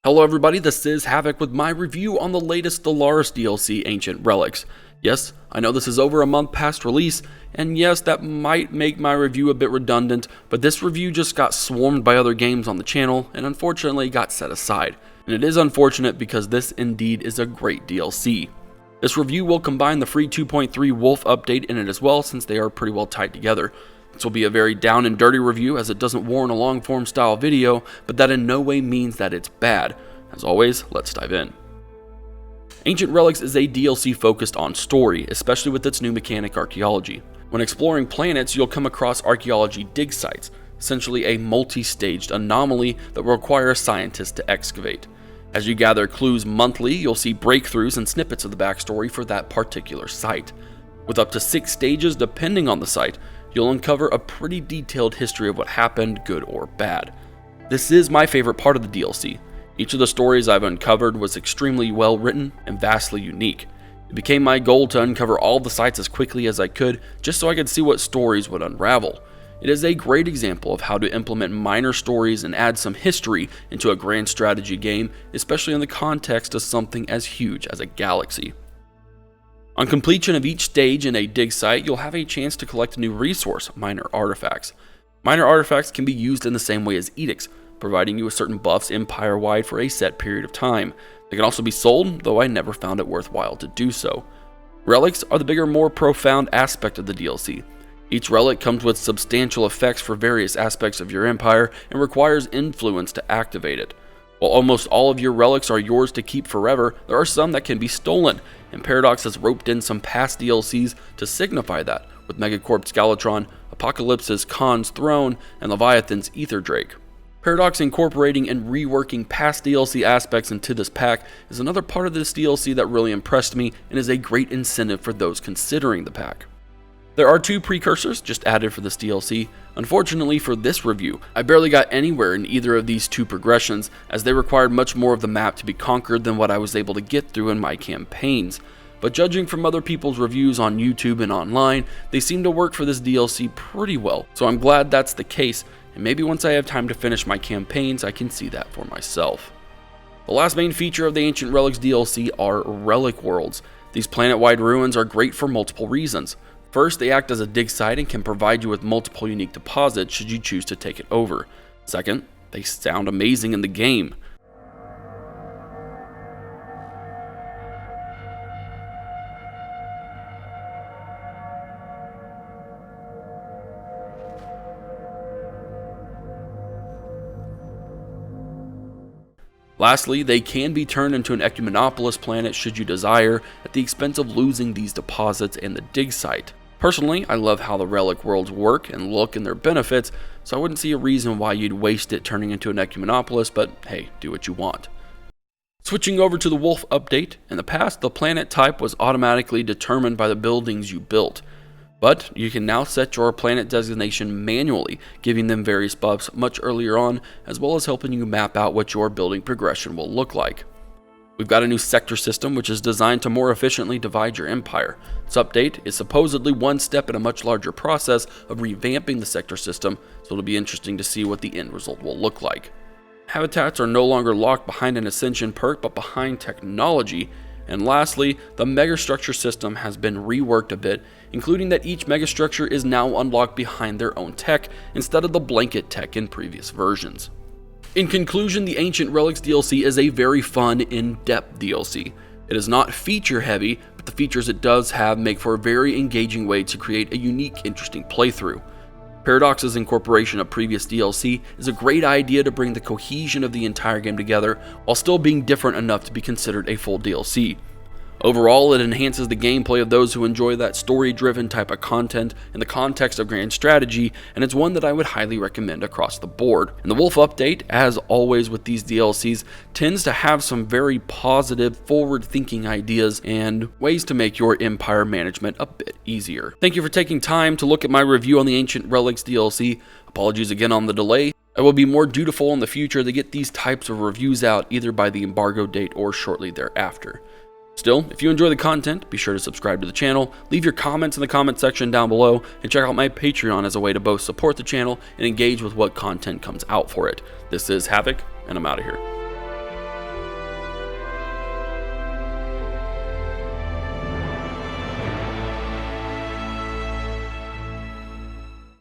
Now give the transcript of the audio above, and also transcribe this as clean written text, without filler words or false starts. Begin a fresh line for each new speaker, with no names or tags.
Hello everybody, this is Havoc with my review on the latest Stellaris DLC, Ancient Relics. Yes, I know this is over a month past release, and yes, that might make my review a bit redundant, but this review just got swarmed by other games on the channel, and unfortunately got set aside. And it is unfortunate because this indeed is a great DLC. This review will combine the free 2.3 Wolf update in it as well, since they are pretty well tied together. This will be a very down and dirty review as it doesn't warrant a long form style video, but that in no way means that it's bad. As always, let's dive in. Ancient Relics is a DLC focused on story, especially with its new mechanic Archaeology. When exploring planets, you'll come across archaeology dig sites, essentially a multi-staged anomaly that will require a scientist to excavate. As you gather clues monthly, you'll see breakthroughs and snippets of the backstory for that particular site. With up to 6 stages depending on the site, you'll uncover a pretty detailed history of what happened, good or bad. This is my favorite part of the DLC. Each of the stories I've uncovered was extremely well written and vastly unique. It became my goal to uncover all the sites as quickly as I could, just so I could see what stories would unravel. It is a great example of how to implement minor stories and add some history into a grand strategy game, especially in the context of something as huge as a galaxy. On completion of each stage in a dig site, you'll have a chance to collect a new resource, minor artifacts. Minor artifacts can be used in the same way as edicts, providing you with certain buffs empire-wide for a set period of time. They can also be sold, though I never found it worthwhile to do so. Relics are the bigger, more profound aspect of the DLC. Each relic comes with substantial effects for various aspects of your empire and requires influence to activate it. While almost all of your relics are yours to keep forever, there are some that can be stolen, and Paradox has roped in some past DLCs to signify that, with Megacorp's Galatron, Apocalypse's Khan's Throne, and Leviathan's Ether Drake. Paradox incorporating and reworking past DLC aspects into this pack is another part of this DLC that really impressed me and is a great incentive for those considering the pack. There are 2 precursors just added for this DLC. Unfortunately for this review, I barely got anywhere in either of these 2 progressions, as they required much more of the map to be conquered than what I was able to get through in my campaigns. But judging from other people's reviews on YouTube and online, they seem to work for this DLC pretty well, so I'm glad that's the case, and maybe once I have time to finish my campaigns I can see that for myself. The last main feature of the Ancient Relics DLC are Relic Worlds. These planet-wide ruins are great for multiple reasons. First, they act as a dig site and can provide you with multiple unique deposits should you choose to take it over. Second, they sound amazing in the game. Lastly, they can be turned into an Ecumenopolis planet should you desire, at the expense of losing these deposits and the dig site. Personally, I love how the Relic Worlds work and look and their benefits, so I wouldn't see a reason why you'd waste it turning into an Ecumenopolis, but hey, do what you want. Switching over to the Wolf update, in the past the planet type was automatically determined by the buildings you built. But you can now set your planet designation manually, giving them various buffs much earlier on, as well as helping you map out what your building progression will look like. We've got a new sector system which is designed to more efficiently divide your empire. This update is supposedly one step in a much larger process of revamping the sector system, so it'll be interesting to see what the end result will look like. Habitats are no longer locked behind an ascension perk but behind technology. And lastly, the megastructure system has been reworked a bit, including that each megastructure is now unlocked behind their own tech instead of the blanket tech in previous versions. In conclusion, the Ancient Relics DLC is a very fun, in-depth DLC. It is not feature-heavy, but the features it does have make for a very engaging way to create a unique, interesting playthrough. Paradox's incorporation of previous DLC is a great idea to bring the cohesion of the entire game together while still being different enough to be considered a full DLC. Overall, it enhances the gameplay of those who enjoy that story-driven type of content in the context of grand strategy, and it's one that I would highly recommend across the board. And the Wolf update, as always with these DLCs, tends to have some very positive, forward-thinking ideas and ways to make your empire management a bit easier. Thank you for taking time to look at my review on the Ancient Relics DLC. Apologies again on the delay. I will be more dutiful in the future to get these types of reviews out either by the embargo date or shortly thereafter. Still, if you enjoy the content, be sure to subscribe to the channel, leave your comments in the comment section down below, and check out my Patreon as a way to both support the channel and engage with what content comes out for it. This is Havoc, and I'm out of here.